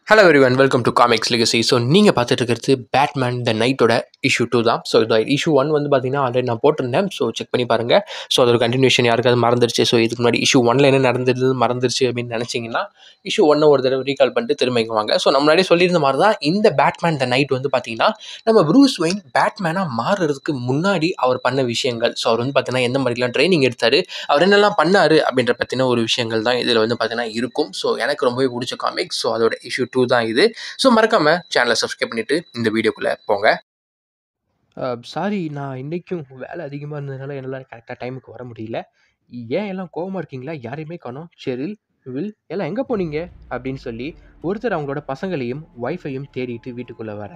Hello everyone, welcome to comics legacy. So நீங்கள் பார்த்துட்டு இருக்கிறது பேட்மேன் த நைட்டோட இஷ்யூ 2 தான். ஸோ இந்த இஷ்யூ 1 வந்து பார்த்தீங்கன்னா ஆல்ரெடி நான் போட்டிருந்தேன். ஸோ செக் பண்ணி பாருங்கள். ஸோ அதோட கண்டினியூஷன் யாருக்காவது மறந்துருச்சு, ஸோ இதுக்கு முன்னாடி இஷ்யூ 1ல் என்ன நடந்தது மறந்துருச்சு அப்படின்னு நினச்சிங்கன்னா இஷ்யூ 1 ஒரு தடவை ரீகால் பண்ணிட்டு திரும்ப இங்கே வாங்க. ஸோ நம்ம முன்னாடி சொல்லியிருந்த மாதிரி தான் இந்த பேட்மேன் த நைட் வந்து பார்த்தீங்கன்னா நம்ம ப்ரூஸ் வெயின் பேட்மேனாக மாறுறதுக்கு முன்னாடி அவர் பண்ண விஷயங்கள். ஸோ அவர் வந்து பார்த்தீங்கன்னா எந்த மாதிரிலாம் ட்ரைனிங் எடுத்தார், அவர் என்னெல்லாம் பண்ணார் அப்படின்ற பற்றின ஒரு விஷயங்கள் தான் இதில் வந்து பார்த்தீங்கன்னா இருக்கும். ஸோ எனக்கு ரொம்பவே பிடிச்ச காமிக்ஸ். ஸோ அதோட இஷ்யூ 2 தான் இது. ஸோ மறக்காமல் சேனலை சப்ஸ்கிரைப் பண்ணிவிட்டு இந்த வீடியோக்குள்ளே போங்க. சாரி, நான் இன்றைக்கும் வேலை அதிகமாக இருந்ததுனால என்னால் கரெக்டாக டைமுக்கு வர முடியல. ஏன் எல்லாம் கோவமாக இருக்கீங்களா? யாரையுமே காணோம். ஷெரில், வில் எல்லாம் எங்கே போனீங்க அப்படின்னு சொல்லி ஒருத்தர் அவங்களோட பசங்களையும் ஒய்ஃபையும் தேடிட்டு வீட்டுக்குள்ளே வர,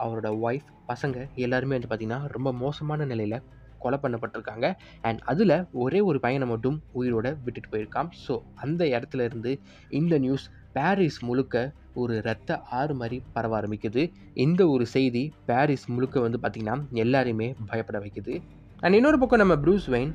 அவரோட ஒய்ஃப் பசங்க எல்லாருமே வந்து பார்த்திங்கன்னா ரொம்ப மோசமான நிலையில் கொலை பண்ணப்பட்டிருக்காங்க. அண்ட் அதில் ஒரே ஒரு பையனை மட்டும் உயிரோட விட்டுட்டு போயிருக்கான். ஸோ அந்த இடத்துல இருந்து இந்த நியூஸ் பாரிஸ் முழுக்க ஒரு இரத்த ஆறு மாதிரி பரவ ஆரம்பிக்குது. இந்த ஒரு செய்தி பாரிஸ் முழுக்க வந்து பார்த்திங்கன்னா எல்லாரையுமே பயப்பட வைக்குது. அண்ட் இன்னொரு பக்கம் நம்ம ப்ரூஸ் வெயின்,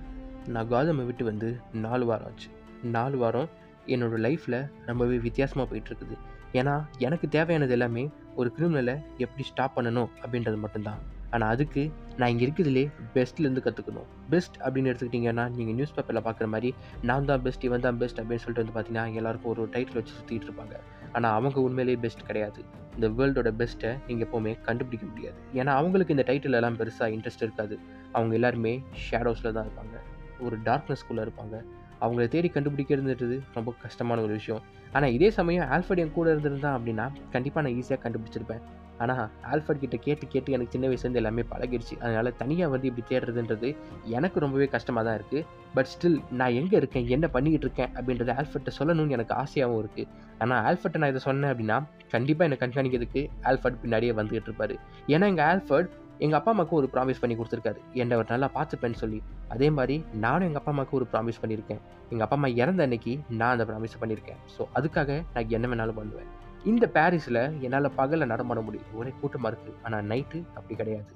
நான் காதமை விட்டு வந்து 4 வாரம் ஆச்சு. 4 வாரம் என்னோடய லைஃப்பில் ரொம்பவே வித்தியாசமாக போயிட்டுருக்குது. ஏன்னா எனக்கு தேவையானது எல்லாமே ஒரு கிரிமினலை எப்படி ஸ்டாப் பண்ணணும் அப்படின்றது மட்டும்தான். ஆனால் அதுக்கு நான் இங்கே இருக்கிறதுலே பெஸ்ட்லேருந்து கற்றுக்கணும். பெஸ்ட் அப்படின்னு எடுத்துக்கிட்டிங்கன்னா நீங்கள் நியூஸ் பேப்பரில் பார்க்குற மாதிரி நான் தான் பெஸ்ட், இவன் தான் பெஸ்ட் அப்படின்னு சொல்லிட்டு வந்து பார்த்தீங்கன்னா எல்லாருக்கும் ஒரு டைட்டில் வச்சு சுற்றிட்டு இருப்பாங்க. ஆனால் அவங்க உண்மையிலேயே பெஸ்ட் கிடையாது. இந்த வேர்ல்டோட பெஸ்ட்டை நீங்கள் எப்போவுமே கண்டுபிடிக்க முடியாது. ஏன்னா அவங்களுக்கு இந்த டைட்டில் எல்லாம் பெருசாக இன்ட்ரெஸ்ட் இருக்காது. அவங்க எல்லாருமே ஷேடோஸில் தான் இருப்பாங்க, ஒரு டார்க்னஸ்குள்ளே இருப்பாங்க. அவங்கள தேடி கண்டுபிடிக்கிறதுன்றது ரொம்ப கஷ்டமான ஒரு விஷயம். ஆனால் இதே சமயம் ஆல்ஃபர்ட் என் கூட இருந்திருந்தான் அப்படின்னா கண்டிப்பாக நான் ஈஸியாக கண்டுபிடிச்சிருப்பேன். ஆனால் ஆல்ஃபர்ட் கிட்ட கேட்டு கேட்டு எனக்கு சின்ன வயசுலேருந்து எல்லாமே பழகிடுச்சு. அதனால் தனியாக வந்து இப்படி தேடுறதுன்றது எனக்கு ரொம்பவே கஷ்டமாக தான் இருக்குது. பட் ஸ்டில் நான் எங்கே இருக்கேன், என்ன பண்ணிக்கிட்டு இருக்கேன் அப்படின்றத ஆல்ஃபர்ட்டை சொல்லணும்னு எனக்கு ஆசையாகவும் இருக்குது. ஆனால் ஆல்ஃபர்ட்டை நான் இதை சொன்னேன் அப்படின்னா கண்டிப்பாக என்னை கண்காணிக்கிறதுக்கு ஆல்ஃபர்ட் பின்னாடியே வந்துகிட்டு இருப்பார். ஏன்னா எங்கள் ஆல்ஃபர்ட் எங்கள் அப்பா அம்மாவுக்கு ஒரு ப்ராமிஸ் பண்ணி கொடுத்துருக்காரு, என்னை அவர் நல்லா பார்த்துப்பேன்னு சொல்லி. அதே மாதிரி நானும் எங்கள் அப்பா அம்மாவுக்கு ஒரு ப்ராமிஸ் பண்ணியிருக்கேன். எங்கள் அப்பா அம்மா இறந்த அன்னைக்கு நான் அந்த ப்ராமிஸை பண்ணியிருக்கேன். ஸோ அதுக்காக நான் என்ன வேணாலும் பண்ணுவேன். இந்த பாரிஸில் என்னால் பகலில் நடமாட முடியும், ஒரே கூட்டமாக இருக்குது. ஆனால் நைட்டு அப்படி கிடையாது.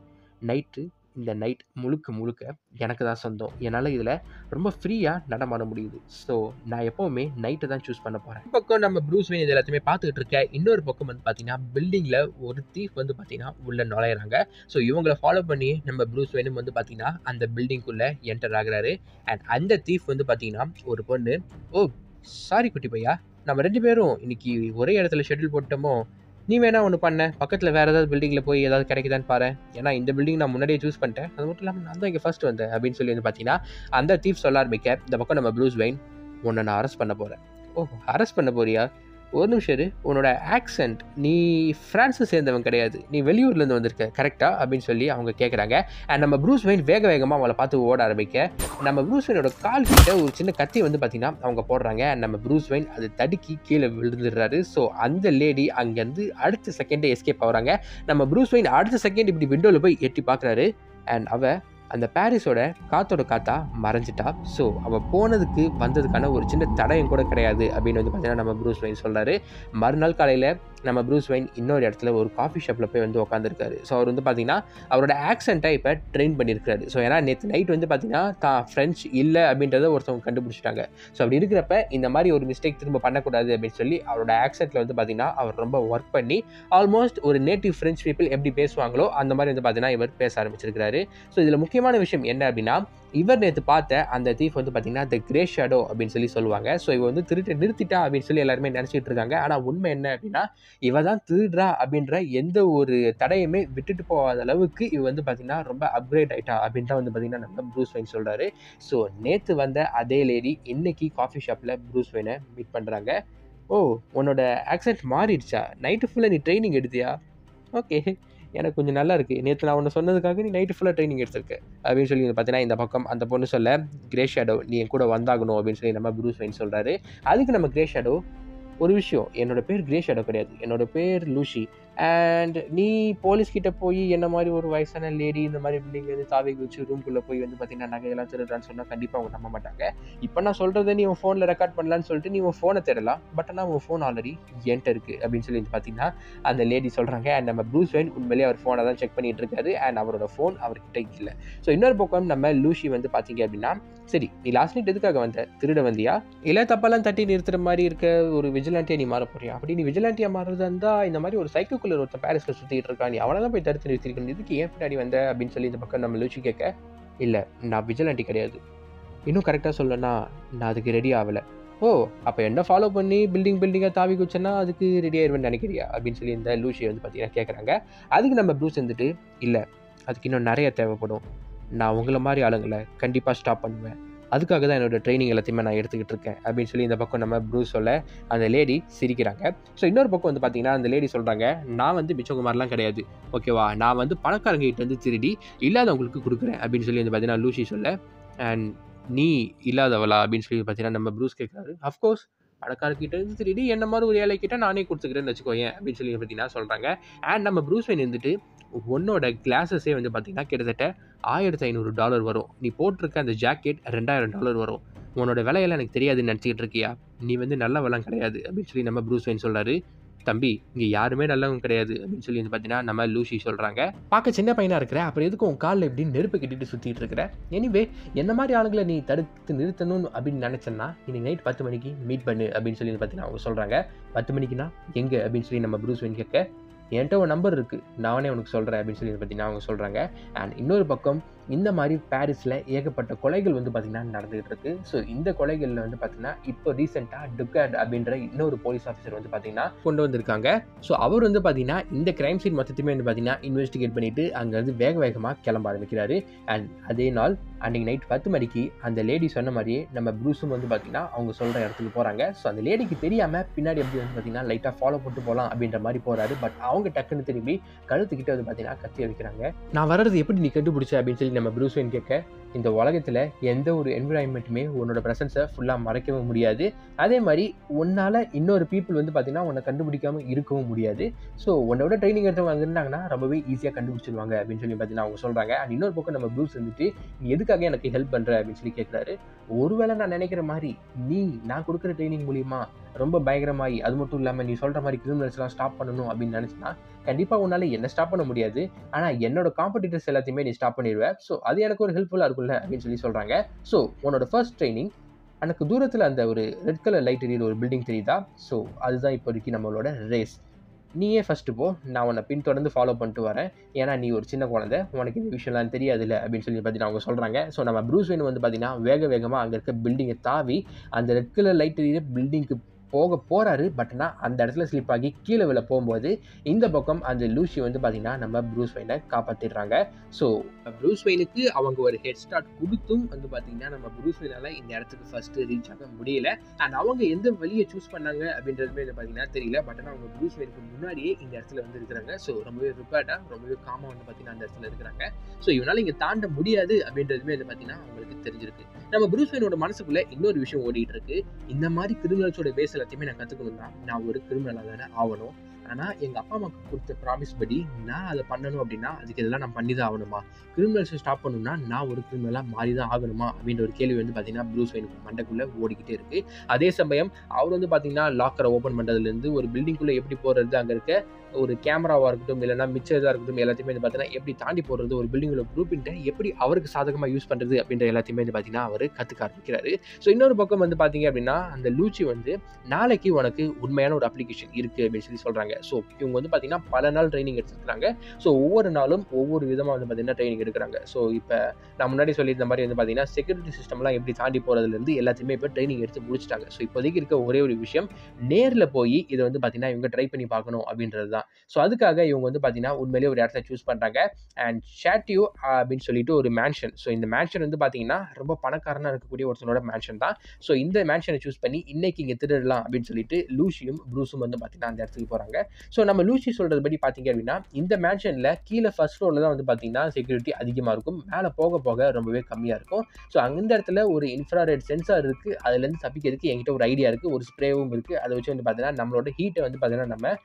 நைட்டு, இந்த நைட் முழுக்க முழுக்க எனக்கு தான் சொந்தம். என்னால் இதில் ரொம்ப ஃப்ரீயாக நடமாட முடியுது. ஸோ நான் எப்போவுமே நைட்டை தான் சூஸ் பண்ண போகிறேன். ஒரு பக்கம் நம்ம ப்ரூஸ் வெயின் இது எல்லாத்தையுமே பார்த்துக்கிட்டு இருக்கேன். இன்னொரு பக்கம் வந்து பார்த்தீங்கன்னா பில்டிங்கில் ஒரு தீஃப் வந்து பார்த்தீங்கன்னா உள்ளே நுழையிறாங்க. ஸோ இவங்களை ஃபாலோ பண்ணி நம்ம ப்ரூஸ் வெயினும் வந்து பார்த்தீங்கன்னா அந்த பில்டிங்குள்ளே என்டர் ஆகுறாரு. அண்ட் அந்த தீஃப் வந்து பார்த்தீங்கன்னா ஒரு பொண்ணு, ஓ சாரி குட்டி பையா, நம்ம 2 பேரும் இன்னைக்கு ஒரே இடத்துல ஷெட்யூல் போட்டோமோ, நீ வேணா ஒன்று பண்ண, பக்கத்தில் வேறு ஏதாவது பில்டிங்கில் போய் ஏதாவது கிடைக்குதான்னு பாரு. ஏன்னா இந்த பில்டிங் நான் முன்னாடியே சூஸ் பண்ணிட்டேன், அது மட்டும் இல்லாமல் நான் தான் இங்கே ஃபர்ஸ்ட் வந்தேன் அப்படின்னு சொல்லி வந்து பார்த்தீங்கன்னா அந்த தீஃப் சொல்ல ஆரம்பிக்க, இந்த பக்கம் நம்ம ப்ரூஸ் வெயின், உன்னை நான் அரெஸ்ட் பண்ண போகிறேன். ஓ அரெஸ்ட் பண்ண போறியா? ஒரு நிமிஷம் இரு, உன்னோட ஆக்சென்ட், நீ ஃப்ரான்ஸை சேர்ந்தவன் கிடையாது, நீ வெளியூர்லேருந்து வந்திருக்க கரெக்டா அப்படின்னு சொல்லி அவங்க கேட்குறாங்க. அண்ட் நம்ம ப்ரூஸ் வெயின் வேக வேகமாக அவளை பார்த்து ஓட ஆரம்பிக்க, நம்ம ப்ரூஸ் வெயினோட கால் கிட்ட ஒரு சின்ன கத்தி வந்து பார்த்தீங்கன்னா அவங்க போடுறாங்க. அண்ட் நம்ம ப்ரூஸ் வெயின் அது தடுக்கி கீழே விழுந்துடுறாரு. ஸோ அந்த லேடி அங்கேருந்து அடுத்த செகண்டே எஸ்கேப் ஆகுறாங்க. நம்ம ப்ரூஸ் வெயின் அடுத்த செகண்ட் இப்படி விண்டோவில் போய் எட்டி பார்க்குறாரு. அண்ட் அந்த பாரிஸோட காத்தோட காத்தா மறைஞ்சிட்டா. ஸோ அவள் போனதுக்கு வந்ததுக்கான ஒரு சின்ன தடயம் கூட கிடையாது அப்படின்னு வந்து பார்த்தீங்கன்னா நம்ம ப்ரூஸ் வெயின் சொல்கிறாரு. மறுநாள் காலையில் நம்ம ப்ரூஸ் வெயின் இன்னொரு இடத்துல ஒரு காஃபி ஷாப்பில் போய் வந்து உட்காந்துருக்காரு. ஸோ அவர் வந்து பார்த்தீங்கன்னா அவரோட ஆக்சென்ட்டை இப்போ ட்ரெயின் பண்ணியிருக்காரு. ஸோ ஏன்னா நேற்று நைட் வந்து பார்த்தீங்கன்னா தான் ஃப்ரெஞ்ச் இல்லை அப்படின்றத ஒருத்தவங்க கண்டுபிடிச்சிட்டாங்க. ஸோ அப்படி இருக்கிறப்ப இந்த மாதிரி ஒரு மிஸ்டேக் திரும்ப பண்ணக்கூடாது அப்படின்னு சொல்லி அவரோட ஆக்சென்ட்டில் வந்து பார்த்தீங்கன்னா அவர் ரொம்ப ஒர்க் பண்ணி ஆல்மோஸ்ட் ஒரு நேட்டிவ் ஃப்ரெஞ்ச் பீப்புள் எப்படி பேசுவாங்களோ அந்த மாதிரி வந்து பார்த்தீங்கன்னா இவர் பேச ஆரம்பிச்சிருக்கிறாரு. ஸோ இதில் முக்கியமான விஷயம் என்ன அப்படின்னா, இவர் நேற்று பார்த்த அந்த தீஃப் வந்து பார்த்தீங்கன்னா த கிரே ஷேடோ அப்படின்னு சொல்லி சொல்லுவாங்க. ஸோ இவ வந்து திருட்டு நிறுத்திட்டா அப்படின்னு சொல்லி எல்லாருமே நினச்சிட்டு இருக்காங்க. ஆனால் உண்மை என்ன அப்படின்னா, இவ தான் திருடுறா அப்படின்ற எந்த ஒரு தடையுமே விட்டுட்டு போகாத அளவுக்கு இவ வந்து பார்த்தீங்கன்னா ரொம்ப அப்கிரேட் ஆயிட்டா அப்படின்னு தான் வந்து பார்த்தீங்கன்னா நம்ம ப்ரூஸ் வெயின் சொல்கிறாரு. ஸோ நேற்று வந்த அதே லேடி இன்னைக்கு காஃபி ஷாப்பில் ப்ரூஸ் வெயினை மீட் பண்ணுறாங்க. ஓ உன்னோட ஆக்சென்ட் மாறிடுச்சா? நைட்டு ஃபுல்லாக நீ ட்ரைனிங் எடுத்தியா? ஓகே, எனக்கு கொஞ்சம் நல்லா இருக்குது. நேற்று நான் ஒன்று சொன்னதுக்காக நீ நைட்டு ஃபுல்லாக ட்ரைனிங் எடுத்திருக்க அப்படின்னு சொல்லி பார்த்தீங்கன்னா இந்த பக்கம் அந்த பொண்ணு சொல்ல, கிரே ஷேடோ நீ என் கூட வந்தாகணும் அப்படின்னு சொல்லி நம்ம ப்ரூஸ் வெயின் சொல்கிறாரு. அதுக்கு நம்ம கிரே ஷேடோ, ஒரு விஷயம், என்னோட பேர் கிரே ஷேடோ கிடையாது, என்னோட பேர் லூஷி. அண்ட் நீ போலீஸ் கிட்ட போய் என்ன மாதிரி ஒரு வயசான லேடி இந்த மாதிரி பில்டிங்லேருந்து தாவி வச்சு ரூம்குள்ளே போய் வந்து பார்த்தீங்கன்னா நகையெல்லாம் திருடுறான்னு சொன்னால் கண்டிப்பாக அவங்க நம்ப மாட்டாங்க. இப்போ நான் சொல்கிறத நீ உன் ஃபோனில் ரெக்கார்ட் பண்ணலான்னு சொல்லிட்டு நீ உன் ஃபோனை தேடலாம், பட் ஆனால் உன் ஃபோன் ஆல்ரெடி என்கிட்ட இருக்குது அப்படின்னு சொல்லி பார்த்தீங்கன்னா அந்த லேடி சொல்கிறாங்க. அண்ட் நம்ம ப்ரூஸ் வெயின் உண்மையிலேயே அவர் ஃபோனை தான் செக் பண்ணிட்டு இருக்காரு அண்ட் அவரோட ஃபோன் அவர்கிட்ட இல்லை. ஸோ இன்னொரு பக்கம் நம்ம லூசி வந்து பார்த்தீங்க அப்படின்னா, சரி நீ லாஸ்ட் நைட் எதுக்காக வந்த, திருட வந்தியா இல்லை தப்பெல்லாம் தட்டி நிறுத்துற மாதிரி இருக்க ஒரு விஜிலாண்டியா நீ மாற போறியா? அப்படி நீ விஜிலாண்டியா மாறுறதா இருந்தால் இந்த மாதிரி ஒரு சைக்கோக்குள்ளர் ஒருத்தன் பாரிஸில் சுற்றிட்டு இருக்கான், நீ அவனை தான் போய் தடுத்து நிறுத்திருக்கணும், இதுக்கு ஏன் பின்னாடி வந்த அப்படின்னு சொல்லி இந்த பக்கம் நம்ம லூசி கேட்க, இல்லை நான் விஜிலாண்டி கிடையாது, இன்னும் கரெக்டாக சொல்லணும்னா நான் அதுக்கு ரெடி ஆகலை. ஓ அப்போ என்ன ஃபாலோ பண்ணி பில்டிங்காக தாவி குச்சேன்னா அதுக்கு ரெடி ஆயிடுவேன்னு நினைக்கிறியா அப்படின்னு சொல்லி இந்த லூசி வந்து பார்த்தீங்கன்னா கேட்குறாங்க. அதுக்கு நம்ம ப்ரூஸ் வந்துட்டு, இல்லை அதுக்கு இன்னும் நிறைய தேவைப்படும், நான் உங்களை மாதிரி ஆளுங்களை கண்டிப்பாக ஸ்டாப் பண்ணுவேன், அதுக்காக தான் என்னோடய ட்ரைனிங் எல்லாத்தையுமே நான் எடுத்துக்கிட்டு இருக்கேன் அப்படின்னு சொல்லி இந்த பக்கம் நம்ம ப்ரூஸ் சொல்ல அந்த லேடி சிரிக்கிறாங்க. ஸோ இன்னொரு பக்கம் வந்து பார்த்தீங்கன்னா அந்த லேடி சொல்கிறாங்க, நான் வந்து மிச்சகுமார்லாம் கிடையாது, ஓகேவா, நான் வந்து பணக்காரங்கிட்ட வந்து திருடி இல்லாதவங்களுக்கு கொடுக்குறேன் அப்படின்னு சொல்லி வந்து பார்த்தீங்கன்னா லூசி சொல்ல, அண்ட் நீ இல்லாதவளா அப்படின்னு சொல்லி பார்த்தீங்கன்னா நம்ம ப்ரூஸ் கேட்குறாரு. அஃப்கோர்ஸ் பணக்காரர்கிட்ட இருந்து திருடி என்ன மாதிரி ஒரு ஏழைக்கிட்ட நானே கொடுத்துக்கிறேன்னு வச்சுக்கோயேன் அப்படின்னு சொல்லி பார்த்தீங்கன்னா சொல்கிறாங்க. அண்ட் நம்ம ப்ரூஸ் வெயின் இருந்துட்டு, உன்னோட கிளாஸஸே வந்து பார்த்தீங்கன்னா கிட்டத்தட்ட $1500 வரும், நீ போட்டிருக்க அந்த ஜாக்கெட் $2000 வரும், உன்னோட விலையெல்லாம் எனக்கு தெரியாதுன்னு நினச்சிக்கிட்டு இருக்கியா, நீ வந்து நல்ல விலை கிடையாது அப்படின்னு சொல்லி நம்ம ப்ரூஸ் வெயின் சொல்கிறாரு. தம்பி இங்கே யாருமே நல்லவங்க கிடையாது அப்படின்னு சொல்லி வந்து பார்த்தீங்கன்னா நம்ம லூசி சொல்கிறாங்க. பார்க்க சின்ன பையனாக இருக்கிற, அப்புறம் எதுக்கு உன் காலில் எப்படி நெருப்பு கட்டிட்டு சுற்றிட்டு இருக்கிற, எனிவே என்ன மாதிரி ஆளுங்களை நீ தடுத்து நிறுத்தணும் அப்படின்னு நினச்சேன்னா இன்னைக்கு நைட் 10 மணிக்கு மீட் பண்ணு அப்படின்னு சொல்லி பார்த்தீங்கன்னா அவங்க சொல்கிறாங்க. 10 மணிக்குன்னா எங்கே அப்படின்னு சொல்லி நம்ம ப்ரூஸ் வெயின் கேட்க, என்கிட்ட ஒரு நம்பர் இருக்குது நானே உனக்கு சொல்கிறேன் அப்படின்னு சொல்லி பார்த்தீங்கன்னா அவங்க சொல்கிறாங்க. அண்ட் இன்னொரு பக்கம் இந்த மாதிரி பாரிஸில் ஏகப்பட்ட கொலைகள் வந்து பார்த்திங்கன்னா நடந்துகிட்டு இருக்குது. ஸோ இந்த கொலைகளில் வந்து பார்த்திங்கன்னா இப்போ ரீசெண்டாக டுக்காட் அப்படின்ற இன்னொரு போலீஸ் ஆஃபீஸர் வந்து பார்த்திங்கன்னா கொண்டு வந்திருக்காங்க. ஸோ அவர் வந்து பார்த்திங்கன்னா இந்த கிரைம் சீன் மொத்தத்தையுமே வந்து பார்த்திங்கன்னா இன்வெஸ்டிகேட் பண்ணிவிட்டு அங்கேருந்து வேகமாக கிளம்ப ஆரம்பிக்கிறாரு. அண்ட் அதே நாள் அன்றைக்கி நைட் 10 மணிக்கு அந்த லேடி சொன்ன மாதிரியே நம்ம ப்ரூஸும் வந்து பார்த்திங்கன்னா அவங்க சொல்கிற இடத்துக்கு போகிறாங்க. ஸோ அந்த லேடிக்கு தெரியாமல் பின்னாடி எப்படி வந்து பார்த்திங்கன்னா லைட்டாக ஃபாலோ பண்ணிட்டு போகலாம் அப்படின்ற மாதிரி போகிறாரு. பட் அவங்க டக்குன்னு திரும்பி கழுத்துக்கிட்ட வந்து பார்த்திங்கன்னா கத்தி வைக்கிறாங்க. நான் வர்றது எப்படி நீ கண்டுபிடிச்ச அப்படின்னு சொல்லி நம்ம ப்ரூஸ் வெயின் கேட்க, இந்த உலகத்தில் எந்த ஒரு என்விரான்மெண்ட்டுமே உன்னோட ப்ரெசன்ஸை ஃபுல்லாக மறைக்கவும் முடியாது, அதே மாதிரி உன்னால் இன்னொரு பீப்புள் வந்து பார்த்திங்கன்னா உன்னை கண்டுபிடிக்காமல் இருக்கவும் முடியாது. ஸோ உன்னோட ட்ரைனிங் எடுத்தவங்க வந்துருந்தாங்கன்னா ரொம்பவே ஈஸியாக கண்டுபிடிச்சிருவாங்க அப்படின்னு சொல்லி பார்த்தீங்கன்னா அவங்க சொல்கிறாங்க. அண்ட் இன்னொரு பக்கம் நம்ம ப்ரூஸ் வந்துட்டு, நீ எதுக்காக எனக்கு ஹெல்ப் பண்ணுற அப்படின்னு சொல்லி கேட்குறாரு. ஒருவேளை நான் நினைக்கிற மாதிரி நான் கொடுக்குற ட்ரைனிங் மூலிமா ரொம்ப பயங்கரமாகி, அது மட்டும் இல்லாமல் நீ சொல்கிற மாதிரி கிரிமினல்ஸ்லாம் ஸ்டாப் பண்ணணும் அப்படின்னு நினச்சினா கண்டிப்பாக உன்னால் என்ன ஸ்டாப் பண்ண முடியாது, ஆனால் என்னோட காம்படிட்டர்ஸ் எல்லாத்தையுமே நீ ஸ்டாப் பண்ணிடுவேன். ஸோ அது எனக்கு ஒரு ஹெல்ப்ஃபுல்லாக இருக்கும்ல அப்படின்னு சொல்லி சொல்கிறாங்க. ஸோ உன்னோட ஃபர்ஸ்ட் ட்ரைனிங், எனக்கு தூரத்தில் அந்த ஒரு ரெட் கலர் லைட் எரியுற ஒரு பில்டிங் தெரியுதா, ஸோ அதுதான் இப்போதைக்கு நம்மளோட ரேஸ், நீயே ஃபஸ்ட்டு போ, நான் உன்னை பின்தொடர்ந்து ஃபாலோ பண்ணிட்டு வரேன், ஏன்னா நீ ஒரு சின்ன குழந்தை, உனக்கு இந்த விஷயம்லாம் தெரியாதுல்ல அப்படின்னு சொல்லி பார்த்தீங்கன்னா அவங்க சொல்கிறாங்க. ஸோ நம்ம ப்ரூஸ் வெயின் வந்து பார்த்தீங்கன்னா வேகமாக அங்கே இருக்க பில்டிங்கை தாவி அந்த ரெட் கலர் லைட் எரியுற பில்டிங்க்கு போகிறாரு. பட் ஆனால் அந்த இடத்துல ஸ்லிப் ஆகி கீழே விழ போகும்போது இந்த பக்கம் அந்த லூசி வந்து பார்த்தீங்கன்னா நம்ம ப்ரூஸ் வெயினை காப்பாற்றிடுறாங்க. ஸோ ப்ரூஸ் வெயினுக்கு அவங்க ஒரு ஹெட் ஸ்டார்ட் கொடுத்தும் வந்து பார்த்தீங்கன்னா நம்ம ப்ரூஸ் வெயினால் இந்த இடத்துக்கு ஃபஸ்ட்டு ரீச் ஆக முடியல. அண்ட் அவங்க எந்த வழியை சூஸ் பண்ணாங்க அப்படின்றதுமே வந்து பார்த்தீங்கன்னா தெரியல. பட் ஆனால் அவங்க ப்ரூஸ் வெயினுக்கு முன்னாடியே இந்த இடத்துல வந்து இருக்கிறாங்க. ஸோ ரொம்பவே ரிப்பேர்டாக ரொம்பவே காமாக வந்து பார்த்தீங்கன்னா அந்த இடத்துல இருக்கிறாங்க. ஸோ இவனால் இங்கே தாண்ட முடியாது அப்படின்றதுமே வந்து பார்த்தீங்கன்னா அவங்களுக்கு தெரிஞ்சிருக்கு. நம்ம ப்ரூஸ் வெயினோட மனசுக்குள்ள இன்னொரு விஷயம் ஓடிட்டு இருக்கு, இந்த மாதிரி கிரிமினல்ஸோட பேஸ் எல்லாத்தையுமே நான் கற்றுக்கணும்னா நான் ஒரு கிரிமினலாக தானே ஆகணும், ஆனால் எங்கள் அப்பா அம்மாவுக்கு கொடுத்த ப்ராமிஸ் படி நான் அதை பண்ணணும் அப்படின்னா அதுக்கு இதெல்லாம் நான் பண்ணி தான் ஆகணுமா, கிரிமினல்ஸை ஸ்டாப் பண்ணணும்னா நான் ஒரு கிரிமினலாக மாறி தான் ஆகணுமா அப்படின்ற ஒரு கேள்வி வந்து பார்த்தீங்கன்னா ப்ரூஸ் வெயினுக்கு மண்டைக்குள்ளே ஓடிக்கிட்டே இருக்குது. அதே சமயம் அவர் வந்து பார்த்தீங்கன்னா லாக்கரை ஓப்பன் பண்ணுறதுலேருந்து ஒரு பில்டிங்குள்ளே எப்படி போகிறது, அங்கே இருக்க ஒரு கேமராவாக இருக்கட்டும் இல்லைனா மிச்சம் இதாக இருக்கட்டும் எல்லாத்தையுமே வந்து பார்த்தீங்கன்னா எப்படி தாண்டி போடுறது, ஒரு பில்டிங்கில் ப்ளூபிரிண்ட்டை எப்படி அவருக்கு சாதகமாக யூஸ் பண்ணுறது அப்படின்ற எல்லாத்தையுமே வந்து பார்த்தீங்கன்னா அவர் கற்றுக்க ஆரம்பிக்கிறாரு. ஸோ இன்னொரு பக்கம் வந்து பார்த்தீங்க அப்படின்னா அந்த லூச்சி வந்து நாளைக்கு உனக்கு உண்மையான ஒரு அப்ளிகேஷன் இருக்குது அப்படின்னு சொல்லி சொல்கிறாங்க. ஸோ இவங்க வந்து பார்த்தீங்கன்னா பல நாள் ட்ரைனிங் எடுத்துருக்காங்க. ஸோ ஒவ்வொரு நாளும் ஒவ்வொரு விதமாக வந்து பார்த்தீங்கன்னா ட்ரைனிங் எடுக்கிறாங்க. ஸோ இப்போ நான் முன்னாடி சொல்லியிருந்த மாதிரி வந்து பார்த்தீங்கன்னா செக்யூரிட்டி சிஸ்டம்லாம் எப்படி தாண்டி போகிறதுலேருந்து எல்லாத்தையுமே இப்போ ட்ரைனிங் எடுத்து முடிச்சிட்டாங்க. ஸோ இப்போதைக்கு இருக்க ஒரே ஒரு விஷயம், நேரில் போய் இதை வந்து பார்த்தீங்கன்னா இவங்க ட்ரை பண்ணி பார்க்கணும் அப்படின்றது தான். ஸோ அதுக்காக இவங்க வந்து பார்த்தீங்கன்னா உண்மையிலேயே ஒரு இடத்த சூஸ் பண்ணுறாங்க. அண்ட் ஷாட்டியோ அப்படின்னு சொல்லிட்டு ஒரு மேன்ஷன். ஸோ இந்த மேன்ஷன் வந்து பார்த்தீங்கன்னா ரொம்ப பணக்காரனாக இருக்கக்கூடிய ஒருத்தனோட மேன்ஷன் தான். ஸோ இந்த மேன்ஷனை சூஸ் பண்ணி இன்னைக்கு இங்கே திருடலாம் அப்படின்னு சொல்லிட்டு லூசியும் ப்ரூஸும் வந்து பார்த்தீங்கன்னா அந்த இடத்துக்கு போகிறாங்க. ஸோ நம்ம லூசி சொல்கிறது படி பார்த்தீங்க அப்படின்னா இந்த மேன்ஷனில் கீழே ஃபர்ஸ்ட் ஃப்ளோரில் தான் வந்து பார்த்தீங்கன்னா செக்யூரிட்டி அதிகமாக இருக்கும், மேலே போக போக ரொம்பவே கம்மியாக இருக்கும். ஸோ அந்த இடத்துல ஒரு இன்ஃப்ராரெட் சென்சார் இருக்குது, அதுலேருந்து தப்பிக்கிறதுக்கு என்கிட்ட ஒரு ஐடியா இருக்குது, ஒரு ஸ்ப்ரேவும் இருக்குது. அதை வச்சு வந்து பார்த்தீங்கன்னா நம்மளோட ஹீட்டை வந்து பார்த்தீங்கன்னா நம்ம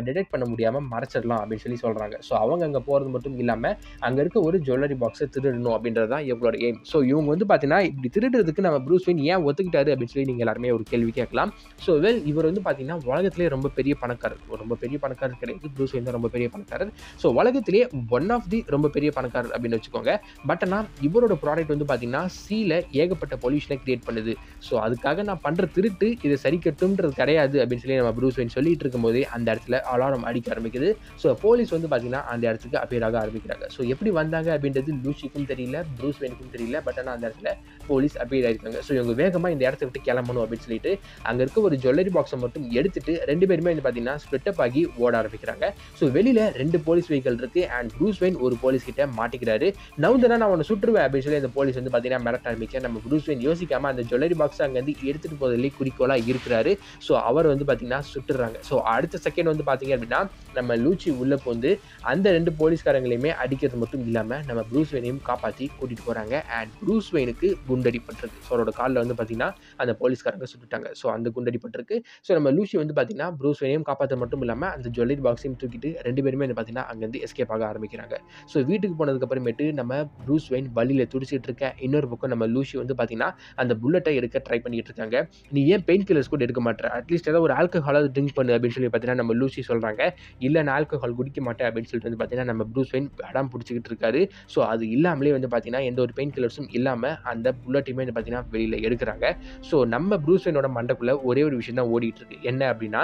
டிடெக்ட் பண்ண முடியாமல் மறைச்சிடலாம் அப்படின்னு சொல்கிறாங்க. ஸோ அவங்க அங்கே போகிறது மட்டும் இல்லாமல் அங்கே இருக்க ஒரு ஜுவல்லரி பாக்ஸை திருடணும் அப்படின்றது தான் இவங்களோட எய்ம். ஸோ இவங்க வந்து பார்த்தீங்கன்னா இப்படி திருடுறதுக்கு நம்ம ப்ரூஸ் வெயின் ஏன் ஒத்துக்கிட்டாரு அப்படின்னு சொல்லி நீங்கள் எல்லாருமே ஒரு கேள்வி கேட்கலாம். ஸோ இவர் வந்து பார்த்தீங்கன்னா உலகத்திலே ரொம்ப பெரிய பணக்காரர், ரொம்ப பெரிய பணக்காரர் கிடையாது, ப்ரூஸ் வெயின் தான் ரொம்ப பெரிய பணக்காரர். ஸோ உலகத்திலே ஒன் ஆஃப் தி ரொம்ப பெரிய பணக்காரர் அப்படின்னு வச்சுக்கோங்க. பட் ஆனால் இவரோட ப்ராடக்ட் வந்து பார்த்தீங்கன்னா சீல ஏகப்பட்ட பொல்யூஷனை கிரியேட் பண்ணுது. ஸோ அதுக்காக நான் பண்ணுற திருட்டு இதை சரி கட்டும்ன்றது கிடையாது அப்படின்னு சொல்லி நம்ம ப்ரூஸ் வெயின் சொல்லிட்டு இருக்கும்போது அந்த இடத்துல அலாரம் அடிக்க ஆரம்பிக்குது. ஸோ போலீஸ் வந்து பார்த்தீங்கன்னா அந்த இடத்துக்கு அப்பியர் ஆக ஆரம்பிக்கிறாங்க. ஸோ எப்படி வந்தாங்க அப்படின்றது லூசிக்கும் தெரியல, ப்ரூஸ் வெயினுக்கும் தெரியல. பட் ஆனால் அந்த இடத்துல போலீஸ் அப்பியர் ஆயிருக்காங்க. ஸோ இவங்க வேகமாக இந்த இடத்த விட்டு கிளம்பணும் அப்படின்னு சொல்லிட்டு அங்கே இருக்க ஒரு ஜுவல்லரி பாக்ஸை மட்டும் எடுத்துட்டு ரெண்டு பேருமே வந்து பார்த்தீங்கன்னா ஸ்பிளிட் அப் ஆகி ஓட ஆரம்பிக்கிறாங்க. ஸோ வெளியில 2 போலீஸ் வெஹிக்கிள் இருக்கு அண்ட் ப்ரூஸ் வெயின் ஒரு போலீஸ் கிட்ட மாட்டிக்கிறாரு. நவுந்தனா நான் உன்னை சுட்டுருவேன் அப்படின்னு சொல்லி அந்த போலீஸ் வந்து பார்த்தீங்கன்னா மிரட்ட ஆரம்பிக்க நம்ம ப்ரூஸ் வெயின் யோசிக்காம அந்த ஜுவல்லரி பாக்ஸ் அங்கேருந்து எடுத்துட்டு போவதிலே குறிக்கோளா இருக்கிறாரு. ஸோ அவர் வந்து பார்த்தீங்கன்னா சுட்டுறாங்க. ஸோ அடுத்த செகண்ட் வந்து பார்த்தீங்க அப்படின்னா நம்ம லூச்சி உள்ள போந்து அந்த 2 போலீஸ்காரங்களையுமே அடிக்கிறது மட்டும் இல்லாமல் நம்ம ப்ரூஸ் வெயினையும் காப்பாற்றி கூட்டிட்டு போறாங்க. அண்ட் ப்ரூஸ் வெயினுக்கு குண்டடிப்பட்டிருக்கு. ஸோ அவரோட காலில் வந்து பார்த்தீங்கன்னா அந்த போலீஸ்காரங்க சுட்டுட்டாங்க. ஸோ அந்த குண்டடிப்பட்டிருக்கு. ஸோ நம்ம லூசி வந்து பார்த்தீங்கன்னா ப்ரூஸ் வெயினையும் காப்பாற்ற மட்டும் இல்லாமல் அந்த ஜுவல்லரி பாக்ஸையும் தூக்கிட்டு 2 பேருமே வந்து பார்த்தீங்கன்னா அங்கேருந்து எஸ்கேப் ஆக ஆரம்பிக்கிறாங்க. ஸோ வீட்டுக்கு போனதுக்கு அப்புறமேட்டு நம்ம ப்ரூஸ் வெயின் வழியில் துடிச்சிட்டு இருக்க, இன்னொரு பக்கம் நம்ம லூசி வந்து பார்த்தீங்கன்னா அந்த புல்லட்டை எடுக்க ட்ரை பண்ணிட்டு இருக்காங்க. நீ ஏன் பெயின் கில்லர்ஸ் கூட எடுக்க மாட்டேன், அட்லீஸ்ட் ஏதாவது ஒரு ஆல்கஹாலாவது ட்ரிங்க் பண்ணு அப்படின்னு சொல்லி பார்த்தீங்கன்னா நம்ம லூசி சொல்றாங்க. இல்லை நான் ஆல்கஹால் குடிக்க மாட்டேன் அப்படின்னு சொல்லிட்டு வந்து பார்த்தீங்கன்னா நம்ம ப்ரூஸ் வெயின் அடம் பிடிச்சிக்கிட்டு இருக்காரு. ஸோ அது இல்லாமலே வந்து பார்த்தீங்கன்னா எந்த ஒரு பெயின் கில்லர்ஸும் இல்லாமல் அந்த புல்லட்டையுமே வந்து பார்த்தீங்கன்னா வெளியில் எடுக்கிறாங்க. ஸோ நம்ம ப்ரூஸ் வெயினோட மண்டைக்குள்ள ஒரே ஒரு விஷயம் தான் ஓடிட்டு இருக்கு. என்ன அப்படின்னா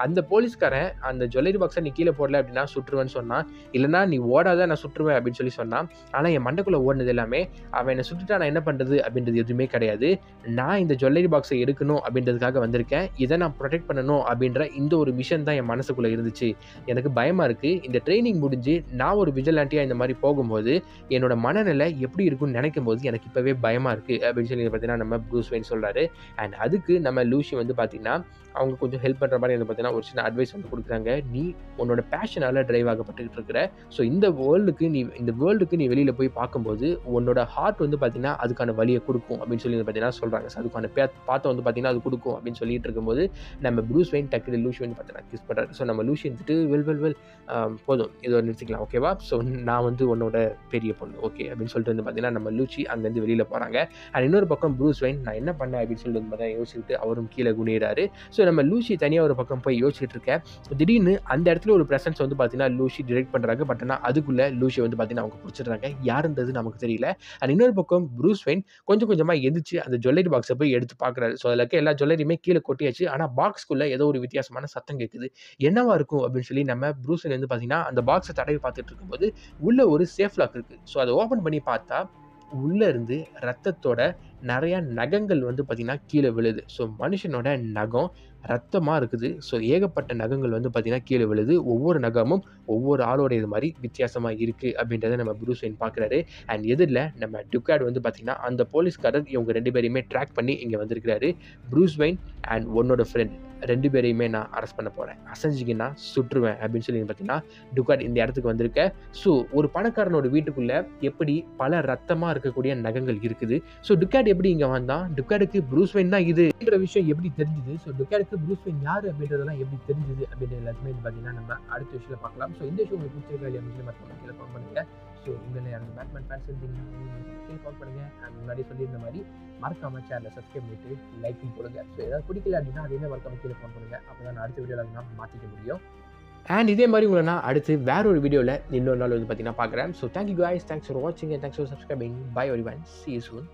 அந்த போலீஸ்காரன் அந்த ஜுவல்லரி பாக்ஸை நீ கீழே போடல அப்படின்னா சுட்டுருவேன்னு சொன்னான், இல்லைனா நீ ஓடாத நான் சுட்டுருவேன் அப்படின்னு சொல்லி சொன்னான். ஆனால் என் மண்டைக்குள்ளே ஓடினது எல்லாமே அவன் என்னை சுட்டுட்டா நான் என்ன பண்ணுறது அப்படின்றது எதுவுமே கிடையாது. நான் இந்த ஜுவல்லரி பாக்ஸை எடுக்கணும் அப்படின்றதுக்காக வந்திருக்கேன், இதை நான் ப்ரொடெக்ட் பண்ணணும் அப்படின்ற இந்த ஒரு மிஷன் தான் என் மனசுக்குள்ளே இருந்துச்சு. எனக்கு பயமாக இருக்குது, இந்த ட்ரைனிங் முடிஞ்சு நான் ஒரு விஜிலண்டியாக இந்த மாதிரி போகும்போது என்னோட மனநிலை எப்படி இருக்குன்னு நினைக்கும் போது எனக்கு இப்போவே பயமாக இருக்குது அப்படின்னு சொல்லி பார்த்தீங்கன்னா நம்ம ப்ரூஸ் வெயின் சொல்கிறாரு. அண்ட் அதுக்கு நம்ம லூசி வந்து பார்த்தீங்கன்னா அவங்க கொஞ்சம் ஹெல்ப் பண்ணுற மாதிரி வந்து பார்த்தீங்கன்னா ஒரு சின்ன அட்வைஸ் வந்து கொடுக்குறாங்க. நீ உன்னோட பேஷனால டிரைவ் ஆகப்பட்டுக்கிட்டு இருக்கிற, ஸோ இந்த வேர்ல்டுக்கு நீ வெளியில் போய் பார்க்கும்போது உன்னோட ஹார்ட் வந்து பார்த்தீங்கன்னா அதுக்கான வழியை கொடுக்கும் அப்படின்னு சொல்லி பார்த்தீங்கன்னா சொல்கிறாங்க. ஸோ அதுக்கான பாத்தை வந்து பார்த்தீங்கன்னா அது கொடுக்கும் அப்படின்னு சொல்லிட்டு இருக்கும்போது நம்ம ப்ரூஸ் வெயின் டக்குனு லூசி வந்து பார்த்தீங்கன்னா கிஸ் பண்ணுறாரு. ஸோ நம்ம லூசி வந்துட்டு வெல் போதும் இதோ நிறுத்திக்கலாம் ஓகேவா, ஸோ நான் வந்து உன்னோட பெரிய பொண்ணு ஓகே அப்படின்னு சொல்லிட்டு வந்து பார்த்தீங்கன்னா நம்ம லூசி அங்கேருந்து வெளியில் போகிறாங்க. அண்ட் இன்னொரு பக்கம் ப்ரூஸ் வெயின் நான் என்ன பண்ணேன் அப்படின்னு சொல்லிட்டு வந்து பார்த்தீங்கன்னா யோசிச்சுட்டு அவரும் கீழே குனிறாரு. ஸோ நம்ம லூசி தனியாக ஒரு பக்கம் போய் யோசிச்சுட்டு இருக்கேன். திடீர்னு அந்த இடத்துல ஒரு பிரசன்ஸ் வந்து பார்த்தீங்கன்னா லூசி டிரெக்ட் பண்ணுறாங்க. பட் ஆனால் அதுக்குள்ளே லூசி வந்து பார்த்தீங்கன்னா அவங்க பிடிச்சிடுறாங்க, யாருன்றது நமக்கு தெரியல. அண்ட் இன்னொரு பக்கம் ப்ரூஸ் வெயின் கொஞ்சம் கொஞ்சமாக எந்திரிச்சு அந்த ஜுவல்லரி பாக்ஸை போய் எடுத்து பார்க்குறாரு. ஸோ அதில் இருக்க எல்லா ஜுவல்லரியுமே கீழே கொட்டியாச்சு. ஆனால் பாக்ஸ்க்குள்ளே ஏதோ ஒரு வித்தியாசமான சத்தம் கேட்குது, என்னவா இருக்கும் அப்படின்னு சொல்லி நம்ம ப்ரூஸ் வெயின் வந்து பார்த்தீங்கன்னா அந்த பாக்ஸை தடவி பார்த்துட்டு இருக்கும்போது உள்ள ஒரு சேஃப் லாக் இருக்குது. ஸோ அதை ஓப்பன் பண்ணி பார்த்தா உள்ளே இருந்து ரத்தத்தோட நிறையா நகங்கள் வந்து பார்த்திங்கன்னா கீழே விழுது. ஸோ மனுஷனோட நகம் ரத்தமாக இருக்குது. ஸோ ஏகப்பட்ட நகங்கள் வந்து பார்த்திங்கன்னா கீழே விழுது. ஒவ்வொரு நகமும் ஒவ்வொரு ஆளோட இது மாதிரி வித்தியாசமாக இருக்குது அப்படின்றத நம்ம ப்ரூஸ் வெயின் பார்க்குறாரு. அண்ட் எதிரில் நம்ம டுக்காட் வந்து பார்த்திங்கன்னா அந்த போலீஸ்காரர் இவங்க 2 பேரையுமே ட்ராக் பண்ணி இங்கே வந்திருக்கிறாரு. ப்ரூஸ் வெயின் அண்ட் உன்னோட ஃப்ரெண்ட் 2 பேரையுமே நான் அரெஸ்ட் பண்ண போகிறேன், அசைஞ்சிங்கன்னா சுட்டுருவேன் அப்படின்னு சொல்லி பார்த்தீங்கன்னா டுக்காட் இந்த இடத்துக்கு வந்திருக்க. ஸோ ஒரு பணக்காரனோட வீட்டுக்குள்ளே எப்படி பல ரத்தமாக இருக்கக்கூடிய நகங்கள் இருக்குது. ஸோ டுக்காட் எப்படி இங்கே வந்தான், டுக்காடுக்கு ப்ரூஸ் வெயின் தான் இதுன்ற விஷயம் எப்படி தெரிஞ்சுது, ஸோ டுக்காடுக்கு ப்ரூஸ் வெயின் யார் அப்படின்றதெல்லாம் எப்படி தெரிஞ்சுது அப்படின்றது எல்லாத்தையுமே பார்த்தீங்கன்னா நம்ம அடுத்த விஷயத்தில் பார்க்கலாம். ஸோ இந்த விஷயம் உங்களுக்கு பிடிச்சிருக்கா இல்லையா அப்படின்னு மற்றவங்க கீழே கால் பண்ணுங்கள். ஸோ உங்களை யாரும் பேட்மேன் ஃபேன்ஸ் இருந்தீங்கன்னா கீழே கால் பண்ணுங்கள். அண்ட் முன்னாடி சொல்லியிருந்த மாதிரி மறக்காம சேனலை சப்ஸ்கிரைப் பண்ணிட்டு லைக்கும் போடுங்க. ஸோ ஏதாவது பிடிக்கல அப்படின்னா அதையுமே மறக்காம கீழே கால் பண்ணுங்கள். அப்போ தான் நான் அடுத்த வீடியோவில் நான் மாற்றிக்க முடியும். அண்ட் இதே மாதிரி உங்களை நான் அடுத்து வேற ஒரு வீடியோவில் இன்னொரு நாள் வந்து பார்த்தீங்கன்னா பார்க்குறேன். So thank you guys, thanks for வாட்சிங் and thanks for subscribing. Bye everyone, see you soon.